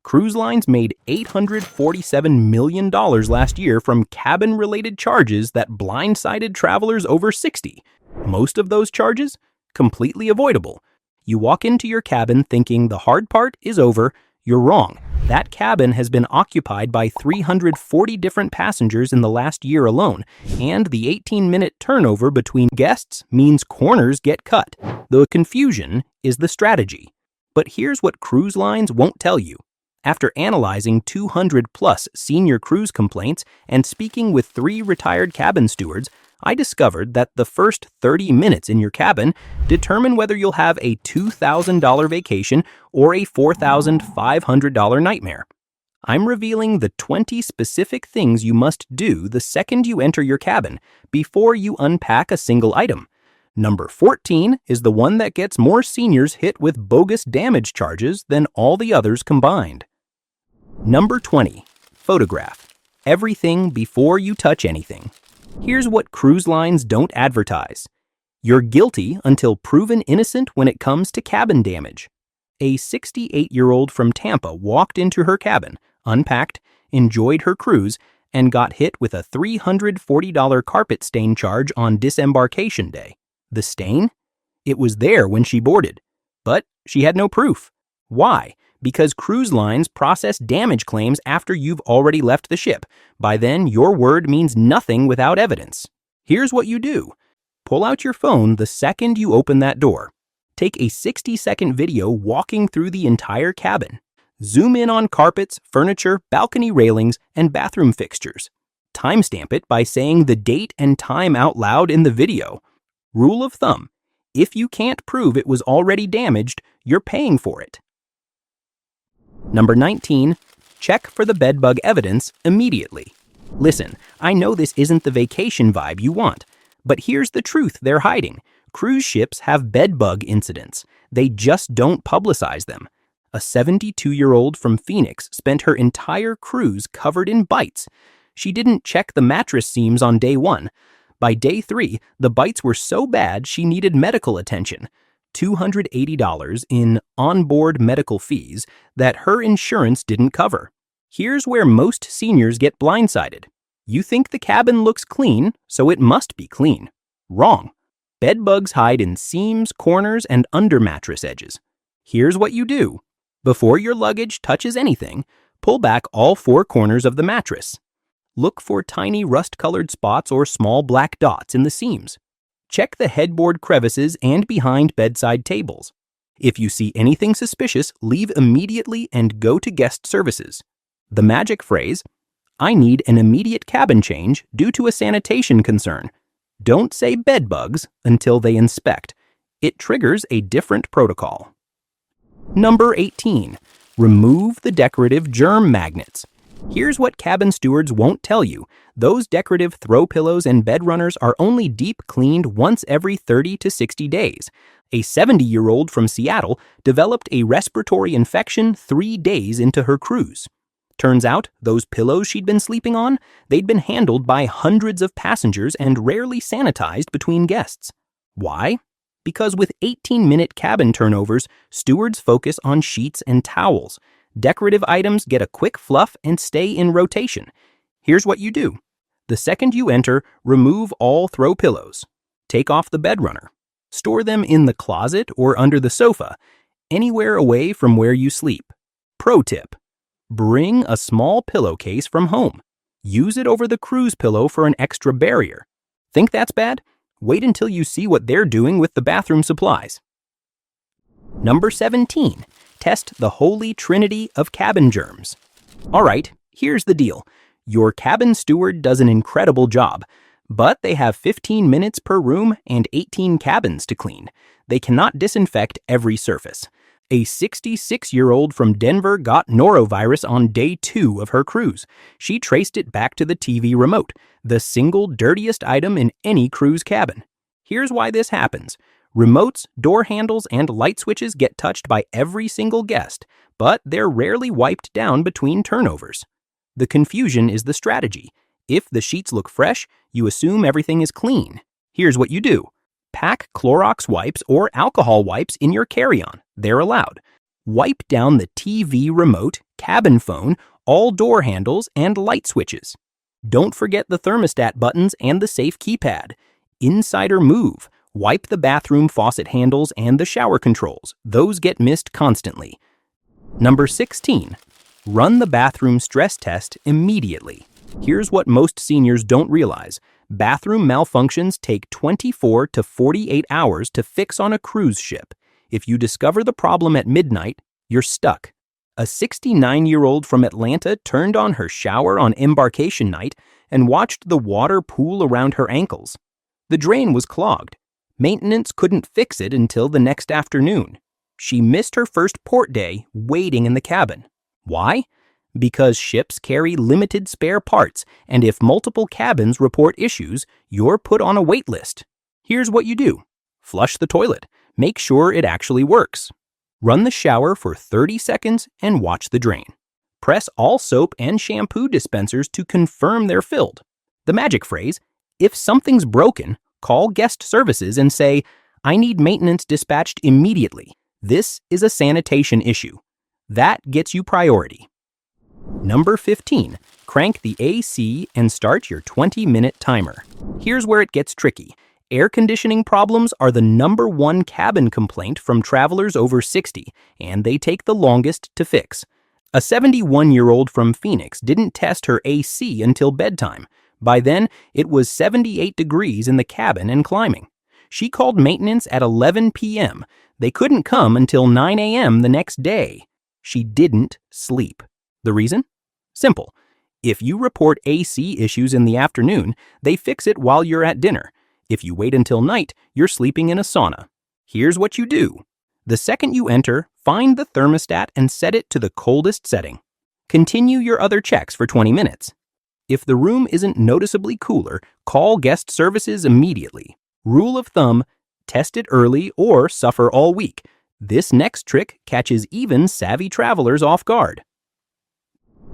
Cruise lines made $847 million last year from cabin-related charges that blindsided travelers over 60. Most of those charges? Completely avoidable. You walk into your cabin thinking the hard part is over. You're wrong. That cabin has been occupied by 340 different passengers in the last year alone, and the 18-minute turnover between guests means corners get cut. The confusion is the strategy. But here's what cruise lines won't tell you. After analyzing 200-plus senior cruise complaints and speaking with 3 retired cabin stewards, I discovered that the first 30 minutes in your cabin determine whether you'll have a $2,000 vacation or a $4,500 nightmare. I'm revealing the 20 specific things you must do the second you enter your cabin before you unpack a single item. Number 14 is the one that gets more seniors hit with bogus damage charges than all the others combined. Number 20. Photograph everything before you touch anything. Here's what cruise lines don't advertise. You're guilty until proven innocent when it comes to cabin damage. A 68-year-old from Tampa walked into her cabin, unpacked, enjoyed her cruise, and got hit with a $340 carpet stain charge on disembarkation day. The stain? It was there when she boarded, but she had no proof. Why? Because cruise lines process damage claims after you've already left the ship. By then, your word means nothing without evidence. Here's what you do. Pull out your phone the second you open that door. Take a 60-second video walking through the entire cabin. Zoom in on carpets, furniture, balcony railings, and bathroom fixtures. Timestamp it by saying the date and time out loud in the video. Rule of thumb: if you can't prove it was already damaged, you're paying for it. Number 19, check for the bedbug evidence immediately. Listen, I know this isn't the vacation vibe you want, but here's the truth they're hiding. Cruise ships have bedbug incidents. They just don't publicize them. A 72-year-old from Phoenix spent her entire cruise covered in bites. She didn't check the mattress seams on day 1. By day 3, the bites were so bad she needed medical attention. $280 in onboard medical fees that her insurance didn't cover. Here's where most seniors get blindsided. You think the cabin looks clean, so it must be clean. Wrong. Bed bugs hide in seams, corners, and under mattress edges. Here's what you do. Before your luggage touches anything, pull back all 4 corners of the mattress. Look for tiny rust-colored spots or small black dots in the seams. Check the headboard crevices and behind bedside tables. If you see anything suspicious, leave immediately and go to guest services. The magic phrase, "I need an immediate cabin change due to a sanitation concern." Don't say bed bugs until they inspect. It triggers a different protocol. Number 18. Remove the decorative germ magnets. Here's what cabin stewards won't tell you. Those decorative throw pillows and bed runners are only deep cleaned once every 30 to 60 days. A 70-year-old from Seattle developed a respiratory infection 3 days into her cruise. Turns out, those pillows she'd been sleeping on, they'd been handled by hundreds of passengers and rarely sanitized between guests. Why? Because with 18-minute cabin turnovers, stewards focus on sheets and towels. Decorative items get a quick fluff and stay in rotation. Here's what you do. The second you enter, remove all throw pillows. Take off the bed runner. Store them in the closet or under the sofa, anywhere away from where you sleep. Pro tip: bring a small pillowcase from home. Use it over the cruise pillow for an extra barrier. Think that's bad? Wait until you see what they're doing with the bathroom supplies. Number 17. Test the holy trinity of cabin germs. All right, here's the deal. Your cabin steward does an incredible job, but they have 15 minutes per room and 18 cabins to clean. They cannot disinfect every surface. A 66-year-old from Denver got norovirus on day 2 of her cruise. She traced it back to the TV remote, the single dirtiest item in any cruise cabin. Here's why this happens. Remotes, door handles, and light switches get touched by every single guest, but they're rarely wiped down between turnovers. The confusion is the strategy. If the sheets look fresh, you assume everything is clean. Here's what you do. Pack Clorox wipes or alcohol wipes in your carry-on. They're allowed. Wipe down the TV remote, cabin phone, all door handles, and light switches. Don't forget the thermostat buttons and the safe keypad. Insider move. Wipe the bathroom faucet handles and the shower controls. Those get missed constantly. Number 16. Run the bathroom stress test immediately. Here's what most seniors don't realize. Bathroom malfunctions take 24 to 48 hours to fix on a cruise ship. If you discover the problem at midnight, you're stuck. A 69-year-old from Atlanta turned on her shower on embarkation night and watched the water pool around her ankles. The drain was clogged. Maintenance couldn't fix it until the next afternoon. She missed her first port day waiting in the cabin. Why? Because ships carry limited spare parts, and if multiple cabins report issues, you're put on a wait list. Here's what you do. Flush the toilet. Make sure it actually works. Run the shower for 30 seconds and watch the drain. Press all soap and shampoo dispensers to confirm they're filled. The magic phrase, if something's broken, call guest services and say, I need maintenance dispatched immediately. This is a sanitation issue. That gets you priority. Number 15. Crank the AC and start your 20-minute timer. Here's where it gets tricky. Air conditioning problems are the #1 cabin complaint from travelers over 60, and they take the longest to fix. A 71-year-old from Phoenix didn't test her AC until bedtime. By then, it was 78 degrees in the cabin and climbing. She called maintenance at 11 p.m. They couldn't come until 9 a.m. the next day. She didn't sleep. The reason? Simple. If you report AC issues in the afternoon, they fix it while you're at dinner. If you wait until night, you're sleeping in a sauna. Here's what you do. The second you enter, find the thermostat and set it to the coldest setting. Continue your other checks for 20 minutes. If the room isn't noticeably cooler, call guest services immediately. Rule of thumb, test it early or suffer all week. This next trick catches even savvy travelers off guard.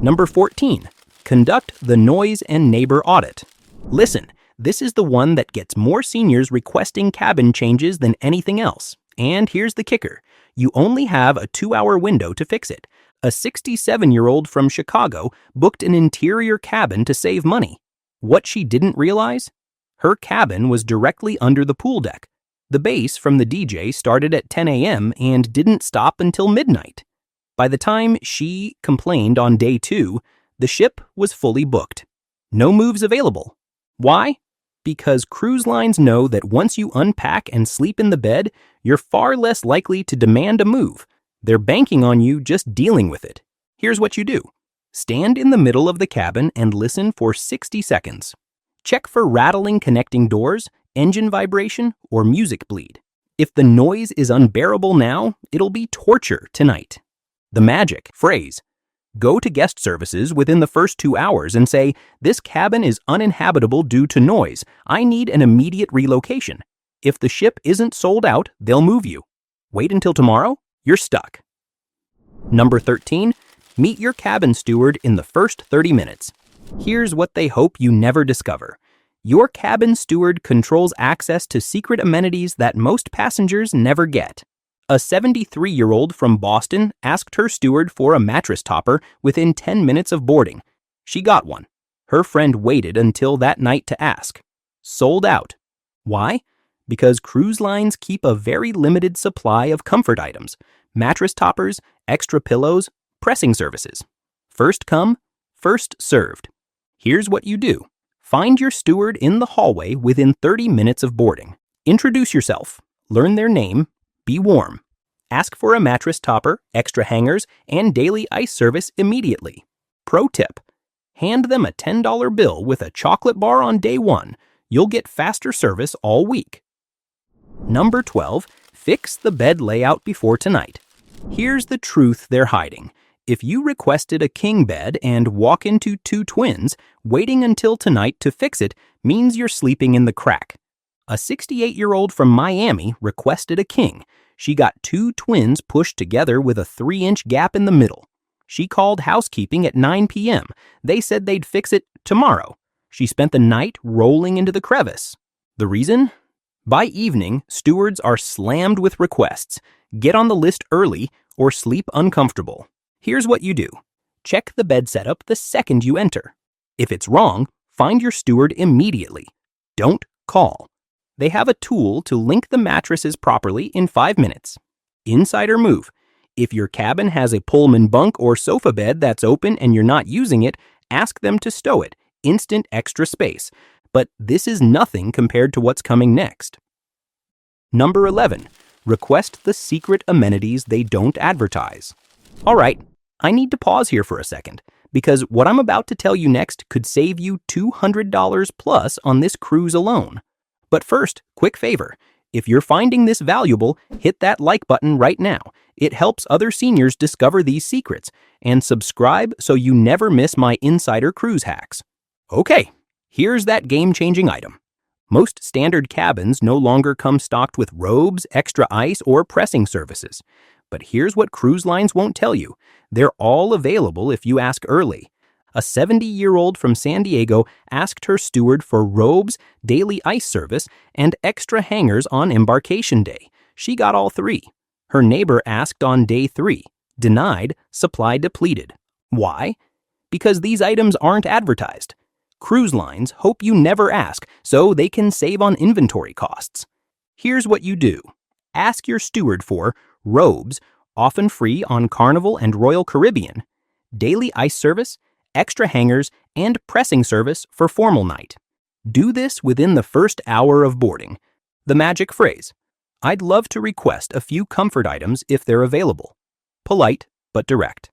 Number 14. Conduct the noise and neighbor audit. Listen, this is the one that gets more seniors requesting cabin changes than anything else. And here's the kicker. You only have a 2-hour window to fix it. A 67-year-old from Chicago booked an interior cabin to save money. What she didn't realize? Her cabin was directly under the pool deck. The bass from the DJ started at 10 a.m. and didn't stop until midnight. By the time she complained on day 2, the ship was fully booked. No moves available. Why? Because cruise lines know that once you unpack and sleep in the bed, you're far less likely to demand a move. They're banking on you just dealing with it. Here's what you do. Stand in the middle of the cabin and listen for 60 seconds. Check for rattling connecting doors, engine vibration, or music bleed. If the noise is unbearable now, it'll be torture tonight. The magic phrase. Go to guest services within the first 2 hours and say, this cabin is uninhabitable due to noise. I need an immediate relocation. If the ship isn't sold out, they'll move you. Wait until tomorrow? You're stuck. Number 13. Meet your cabin steward in the first 30 minutes. Here's what they hope you never discover. Your cabin steward controls access to secret amenities that most passengers never get. A 73-year-old from Boston asked her steward for a mattress topper within 10 minutes of boarding. She got one. Her friend waited until that night to ask. Sold out. Why? Because cruise lines keep a very limited supply of comfort items, mattress toppers, extra pillows, pressing services. First come, first served. Here's what you do. Find your steward in the hallway within 30 minutes of boarding. Introduce yourself. Learn their name. Be warm. Ask for a mattress topper, extra hangers, and daily ice service immediately. Pro tip. Hand them a $10 bill with a chocolate bar on day 1. You'll get faster service all week. Number 12. Fix the bed layout before tonight. Here's the truth they're hiding. If you requested a king bed and walk into 2 twins, waiting until tonight to fix it means you're sleeping in the crack. A 68-year-old from Miami requested a king. She got 2 twins pushed together with a 3-inch gap in the middle. She called housekeeping at 9 p.m. They said they'd fix it tomorrow. She spent the night rolling into the crevice. The reason? By evening, stewards are slammed with requests. Get on the list early, or sleep uncomfortable. Here's what you do. Check the bed setup the second you enter. If it's wrong, find your steward immediately. Don't call. They have a tool to link the mattresses properly in 5 minutes. Insider move. If your cabin has a Pullman bunk or sofa bed that's open and you're not using it, ask them to stow it. Instant extra space. But this is nothing compared to what's coming next. Number 11. Request the secret amenities they don't advertise. All right, I need to pause here for a second, because what I'm about to tell you next could save you $200 plus on this cruise alone. But first, quick favor. If you're finding this valuable, hit that like button right now. It helps other seniors discover these secrets. And subscribe so you never miss my insider cruise hacks. Okay, here's that game-changing item. Most standard cabins no longer come stocked with robes, extra ice, or pressing services. But here's what cruise lines won't tell you. They're all available if you ask early. A 70-year-old from San Diego asked her steward for robes, daily ice service, and extra hangers on embarkation day. She got all 3. Her neighbor asked on day 3. Denied, supply depleted. Why? Because these items aren't advertised. Cruise lines hope you never ask so they can save on inventory costs. Here's what you do. Ask your steward for robes, often free on Carnival and Royal Caribbean, daily ice service, extra hangers, and pressing service for formal night. Do this within the first hour of boarding. The magic phrase. I'd love to request a few comfort items if they're available. Polite, but direct.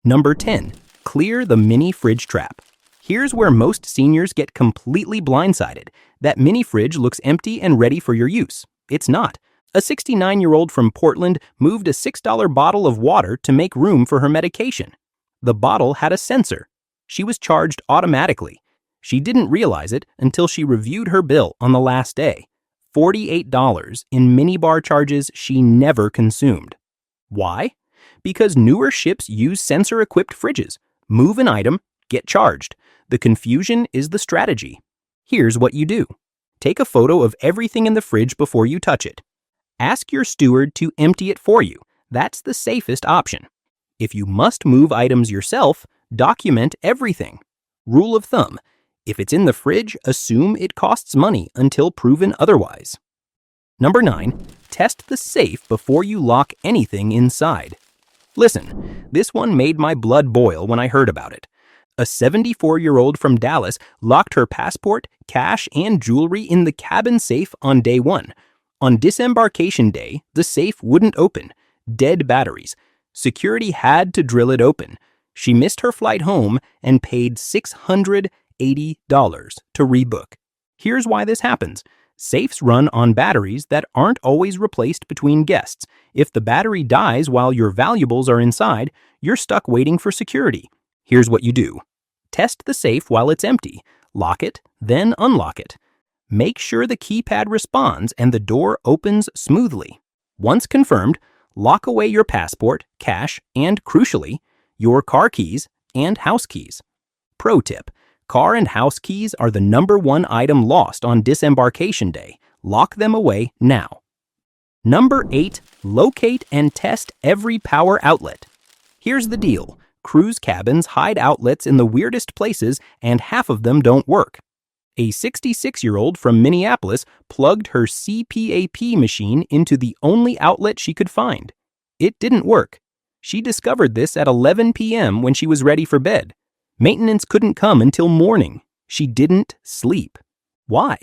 Number 10. Clear the mini fridge trap. Here's where most seniors get completely blindsided. That mini fridge looks empty and ready for your use. It's not. A 69-year-old from Portland moved a $6 bottle of water to make room for her medication. The bottle had a sensor. She was charged automatically. She didn't realize it until she reviewed her bill on the last day. $48 in minibar charges she never consumed. Why? Because newer ships use sensor-equipped fridges. Move an item, get charged. The confusion is the strategy. Here's what you do. Take a photo of everything in the fridge before you touch it. Ask your steward to empty it for you. That's the safest option. If you must move items yourself, document everything. Rule of thumb. If it's in the fridge, assume it costs money until proven otherwise. Number 9. Test the safe before you lock anything inside. Listen, this one made my blood boil when I heard about it. A 74-year-old from Dallas locked her passport, cash, and jewelry in the cabin safe on day 1. On disembarkation day, the safe wouldn't open. Dead batteries. Security had to drill it open. She missed her flight home and paid $680 to rebook. Here's why this happens. Safes run on batteries that aren't always replaced between guests. If the battery dies while your valuables are inside, you're stuck waiting for security. Here's what you do. Test the safe while it's empty. Lock it, then unlock it. Make sure the keypad responds and the door opens smoothly. Once confirmed, lock away your passport, cash, and, crucially, your car keys and house keys. Pro tip. Car and house keys are the number 1 item lost on disembarkation day. Lock them away now. Number 8. Locate and test every power outlet. Here's the deal. Cruise cabins hide outlets in the weirdest places and half of them don't work. A 66-year-old from Minneapolis plugged her CPAP machine into the only outlet she could find. It didn't work. She discovered this at 11 p.m. when she was ready for bed. Maintenance couldn't come until morning. She didn't sleep. Why?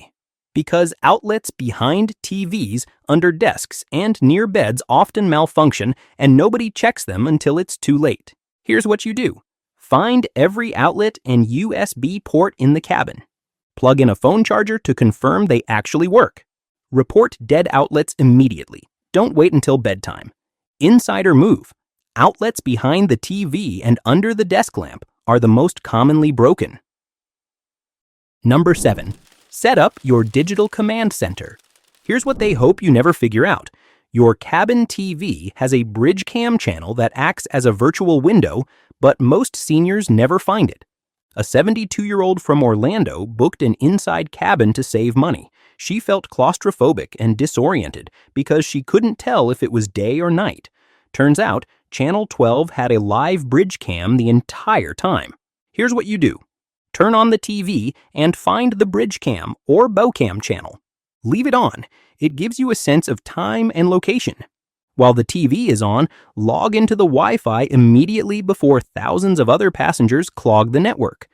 Because outlets behind TVs, under desks, and near beds often malfunction, and nobody checks them until it's too late. Here's what you do. Find every outlet and USB port in the cabin. Plug in a phone charger to confirm they actually work. Report dead outlets immediately. Don't wait until bedtime. Insider move. Outlets behind the TV and under the desk lamp are the most commonly broken. Number 7. Set up your digital command center. Here's what they hope you never figure out. Your cabin TV has a bridge cam channel that acts as a virtual window, but most seniors never find it. A 72-year-old from Orlando booked an inside cabin to save money. She felt claustrophobic and disoriented because she couldn't tell if it was day or night. Turns out, Channel 12 had a live bridge cam the entire time. Here's what you do. Turn on the TV and find the bridge cam or bow cam channel. Leave it on. It gives you a sense of time and location. While the TV is on, log into the Wi-Fi immediately before thousands of other passengers clog the network.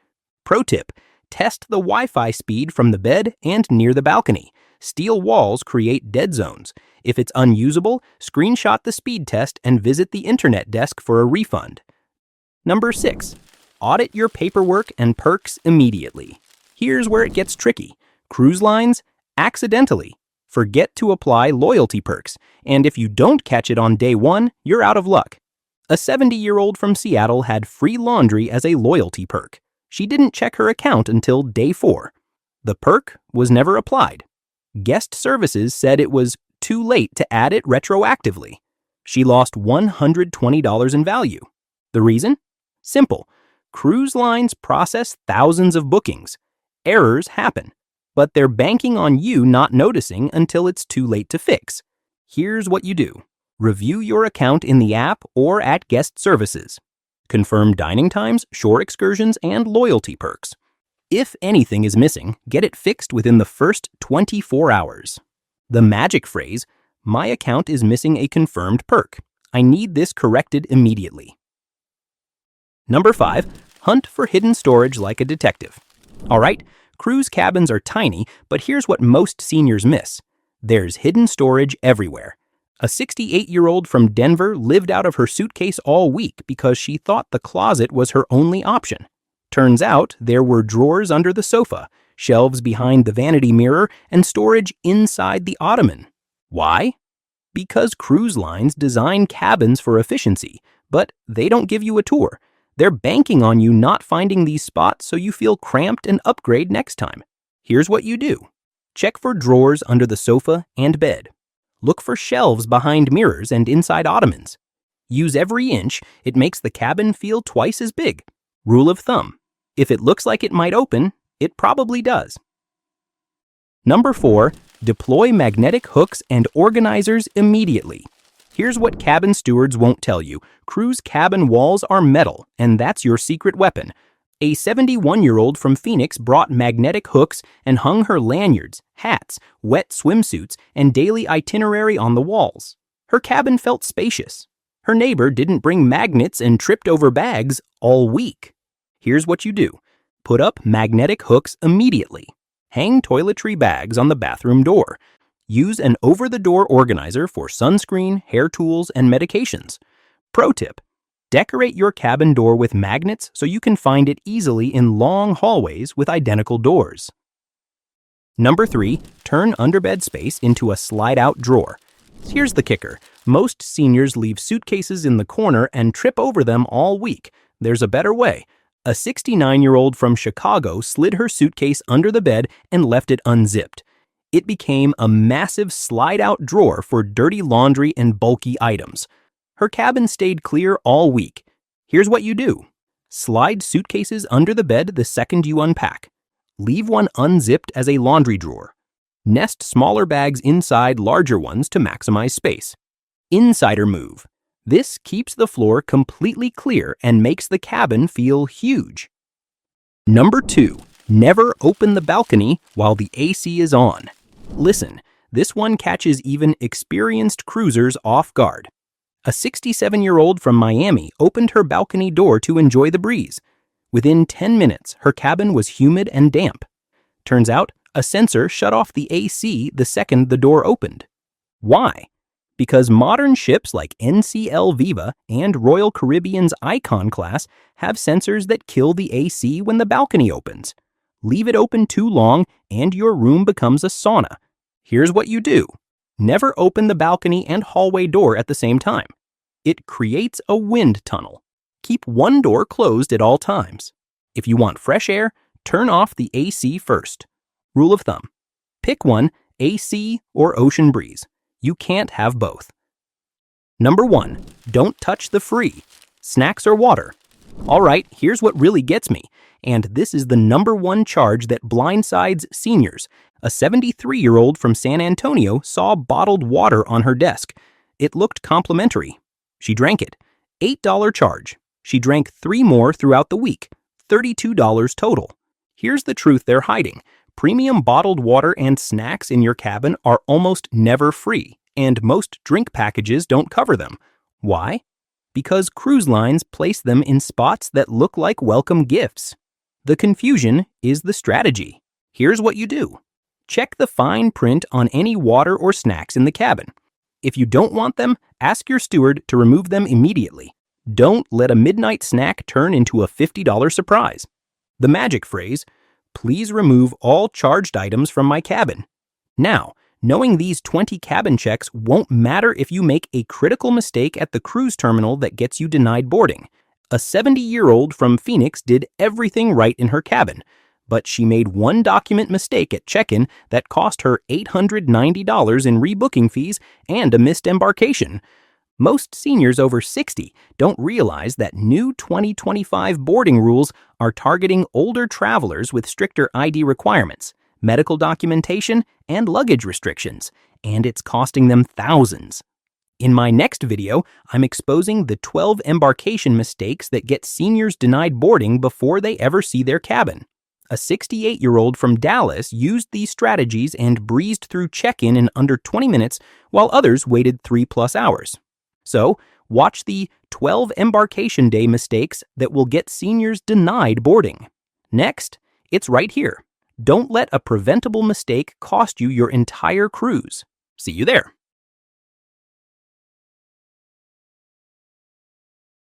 Pro tip, test the Wi-Fi speed from the bed and near the balcony. Steel walls create dead zones. If it's unusable, screenshot the speed test and visit the internet desk for a refund. Number 6. Audit your paperwork and perks immediately. Here's where it gets tricky. Cruise lines, accidentally forget to apply loyalty perks, and if you don't catch it on day 1, you're out of luck. A 70-year-old from Seattle had free laundry as a loyalty perk. She didn't check her account until day 4. The perk was never applied. Guest services said it was too late to add it retroactively. She lost $120 in value. The reason? Simple. Cruise lines process thousands of bookings. Errors happen, but they're banking on you not noticing until it's too late to fix. Here's what you do. Review your account in the app or at guest services. Confirm dining times, shore excursions, and loyalty perks. If anything is missing, get it fixed within the first 24 hours. The magic phrase, "My account is missing a confirmed perk. I need this corrected immediately." Number 5, hunt for hidden storage like a detective. All right, cruise cabins are tiny, but here's what most seniors miss. There's hidden storage everywhere. A 68-year-old from Denver lived out of her suitcase all week because she thought the closet was her only option. Turns out there were drawers under the sofa, shelves behind the vanity mirror, and storage inside the ottoman. Why? Because cruise lines design cabins for efficiency, but they don't give you a tour. They're banking on you not finding these spots so you feel cramped and upgrade next time. Here's what you do. Check for drawers under the sofa and bed. Look for shelves behind mirrors and inside ottomans. Use every inch. It makes the cabin feel twice as big. Rule of thumb. If it looks like it might open, it probably does. Number 4, deploy magnetic hooks and organizers immediately. Here's what cabin stewards won't tell you. Cruise cabin walls are metal, and that's your secret weapon. A 71-year-old from Phoenix brought magnetic hooks and hung her lanyards, hats, wet swimsuits, and daily itinerary on the walls. Her cabin felt spacious. Her neighbor didn't bring magnets and tripped over bags all week. Here's what you do. Put up magnetic hooks immediately. Hang toiletry bags on the bathroom door. Use an over-the-door organizer for sunscreen, hair tools, and medications. Pro tip. Decorate your cabin door with magnets so you can find it easily in long hallways with identical doors. Number 3, turn underbed space into a slide-out drawer. Here's the kicker. Most seniors leave suitcases in the corner and trip over them all week. There's a better way. A 69-year-old from Chicago slid her suitcase under the bed and left it unzipped. It became a massive slide-out drawer for dirty laundry and bulky items. Her cabin stayed clear all week. Here's what you do. Slide suitcases under the bed the second you unpack. Leave one unzipped as a laundry drawer. Nest smaller bags inside larger ones to maximize space. Insider move. This keeps the floor completely clear and makes the cabin feel huge. Number 2, never open the balcony while the AC is on. Listen, this one catches even experienced cruisers off guard. A 67-year-old from Miami opened her balcony door to enjoy the breeze. Within 10 minutes, her cabin was humid and damp. Turns out, a sensor shut off the AC the second the door opened. Why? Because modern ships like NCL Viva and Royal Caribbean's Icon class have sensors that kill the AC when the balcony opens. Leave it open too long and your room becomes a sauna. Here's what you do. Never open the balcony and hallway door at the same time. It creates a wind tunnel. Keep one door closed at all times. If you want fresh air, turn off the AC first. Rule of thumb. Pick one, AC or ocean breeze. You can't have both. Number 1, don't touch the free. Snacks or water. All right, here's what really gets me. And this is the #1 charge that blindsides seniors. A 73-year-old from San Antonio saw bottled water on her desk. It looked complimentary. She drank it. $8 charge. She drank 3 more throughout the week. $32 total. Here's the truth they're hiding. Premium bottled water and snacks in your cabin are almost never free, and most drink packages don't cover them. Why? Because cruise lines place them in spots that look like welcome gifts. The confusion is the strategy. Here's what you do. Check the fine print on any water or snacks in the cabin. If you don't want them, ask your steward to remove them immediately. Don't let a midnight snack turn into a $50 surprise. The magic phrase, please remove all charged items from my cabin. Now, knowing these 20 cabin checks won't matter if you make a critical mistake at the cruise terminal that gets you denied boarding. A 70-year-old from Phoenix did everything right in her cabin, but she made one document mistake at check-in that cost her $890 in rebooking fees and a missed embarkation. Most seniors over 60 don't realize that new 2025 boarding rules are targeting older travelers with stricter ID requirements, medical documentation, and luggage restrictions, and it's costing them thousands. In my next video, I'm exposing the 12 embarkation mistakes that get seniors denied boarding before they ever see their cabin. A 68-year-old from Dallas used these strategies and breezed through check-in in under 20 minutes, while others waited 3+ hours. So, watch the 12 embarkation day mistakes that will get seniors denied boarding. Next, it's right here. Don't let a preventable mistake cost you your entire cruise. See you there.